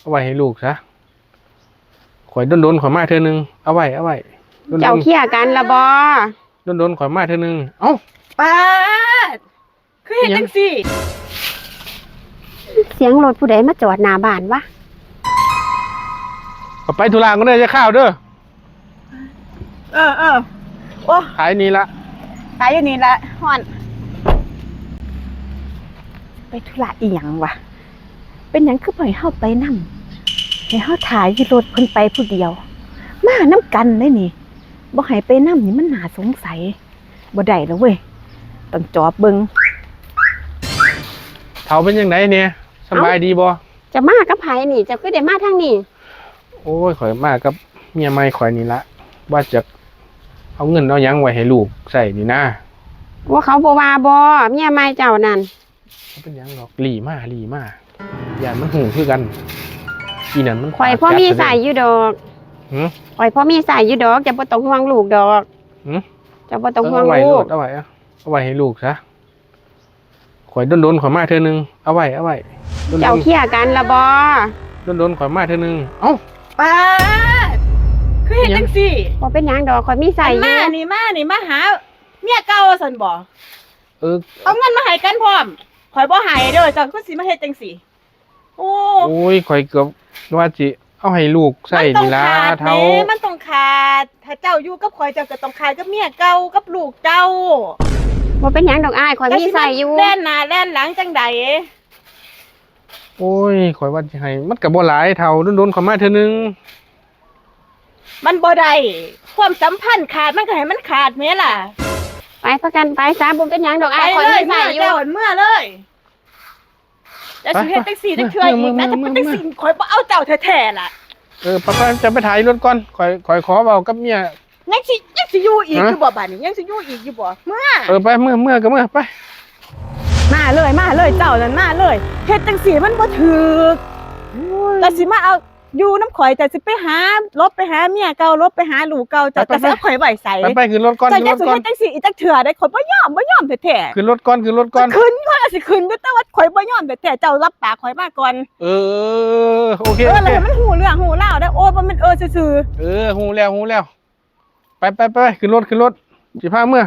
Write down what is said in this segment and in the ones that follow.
เอาไว้ให้ลูกซะข่อยโดนข่อยมาเธอนึงเอาไว้เจ้าเคลียร์กันละบ่โดนข่อยมาเธอนึงเอ้าป้าดคือเห็นจังสิเสียงรถผู้ใดมาจอดหน้าบ้านวะก็ไปธุระก็ได้จะข้าวเด้อโอ้ขายนี่ละขายอยู่นี่ละฮ้อนไปธุระอีหยังวะเป็นหยังคือปล่อยเฮาไปนำให้เฮาถ่ายอยู่รถเพิ่นไปผู้เดียวมาน้ำกันได้นี่บ่ให้ไปนำนี่มันน่าสงสัยบ่ได้แล้วเว้ยต้องจอบเบิ่งเฒ่าเป็นยังไงเนี่ยสบายดีบ่จะมากับไผนี่จะคือได้มาทางนี้โอ้ยข่อยมากับเมียใหม่ข่อยนี่ละว่าจะเอาเงินเอาหยังไว้ให้ลูกใส่นี่นะว่าเขาบ่ว่าบ่เมียใหม่เจ้านั่นเป็นหยังหรอกหลีมาอย่ามันหูคือกันอีนั่นมันข่อยพ่อมีใส่อยู่ดอกข่อยพ่อมีใส่อยู่ดอกจะบ่ต้องห่วงลูกดอกจะบ่ต้องห่วงลูกเอาไว้ให้ลูกซะข่อยโดนข่อยมาเธอนึงเอาไว้เจ้าเคลียร์กันละบ่โดนข่อยมาเธอนึงเอ้าป้าดคือเห็นจังสิบ่เป็นหยังดอกข่อยมีใส่อยู่นี่มาหาเมียเก่าซั่นบ่เอาเงินมาให้กันพร้อมข่อยบ่ให้เด้อจังคือสิมาเฮ็ดจังสิโอ้ยข่อยเกือบว่าจิเอาให้ลูกใส่นี่ล่ะเท่ามันต้องขาดถ้าเจ้าอยู่กับข่อยเจ้าก็ต้องขาดกับเมียเก่ากับลูกเจ้าบ่เป็นหยังดอกอ้ายข่อยมีใส่อยู่แล่นหน้าแล่นหลังจังใดโอ้ยข่อยว่าสิให้มันก็บ่หลายเท่าโดนข่อยมาเธอนึงมันบ่ได้ความสัมพันธ์ขาดมันก็ให้มันขาดแม่ล่ะไปพากันไปซะบ่เป็นหยังดอกอ้ายข่อยมีใส่อยู่เมื่อเลยแต่สิเฮ็ดจังซี่จังเทื่ออีกนะถ้าเป็นจังซี่ข่อยบ่เอาเจ้าแท้ๆล่ะปะจะไปถ่ายรถก่อนข่อยขอเว้ากับเมียยังสิอยู่อีกอยู่บ่บัดนี้ยังสิอยู่อีกอยู่บ่เมื่อไปเมื่อก็เมื่อไปมาเลยเจ้านั่นมาเลยเฮ็ดจังซี่มันบ่ถูกแต่สิมาเอาอยู่น้ำข่อยแต่สิไปหาลบไปหาเมียเก่าลบไปหาลูกเก่าจะสิเอาข่อยไว้ใส่ไปขึ้นรถก่อนจะสิเฮ็ดจังซี่อีจักเถื่อได้ข่อยบ่ยอมแท้ๆขึ้นรถก่อนขึ้นข่อยสิขึ้นอยู่แต่ว่าข่อยบ่ยอมแท้ๆเจ้ารับปากข่อยมาก่อนโอเคแล้วให้มันหูเรื่องหูราวได้โอ้บ่แม่นซื่อหูแล้วไปขึ้นรถสิพาเมื่อ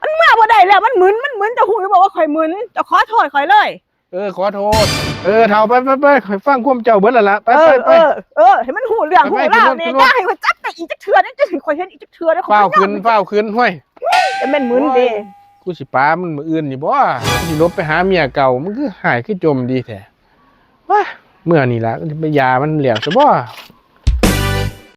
มันมาบ่ได้แล้วมันมึนจะหูบอกว่าข่อยมึนจะขอโทษข่อยเลยขอโทษเท่าไปข่อยฟังความเจ้าเบิดแล้วล่ะไปให้มันหูเรื่องหูราวเนี่ยอย่าให้ข่อยจับแต่อีจักเถื่อได้จะถึงข่อยเห็นอีจักเถื่อได้ข่อยเฝ้าขึ้นห้วยจะแม่นมึนเด้กูสิป้ามันมื้ออื่นนี่บ่สิลบไปหาเมียเก่ามันคือหายคือจมดีแท้ว้าเมื่อนี่ล่ะไปยามันเหลี่ยมซะบ่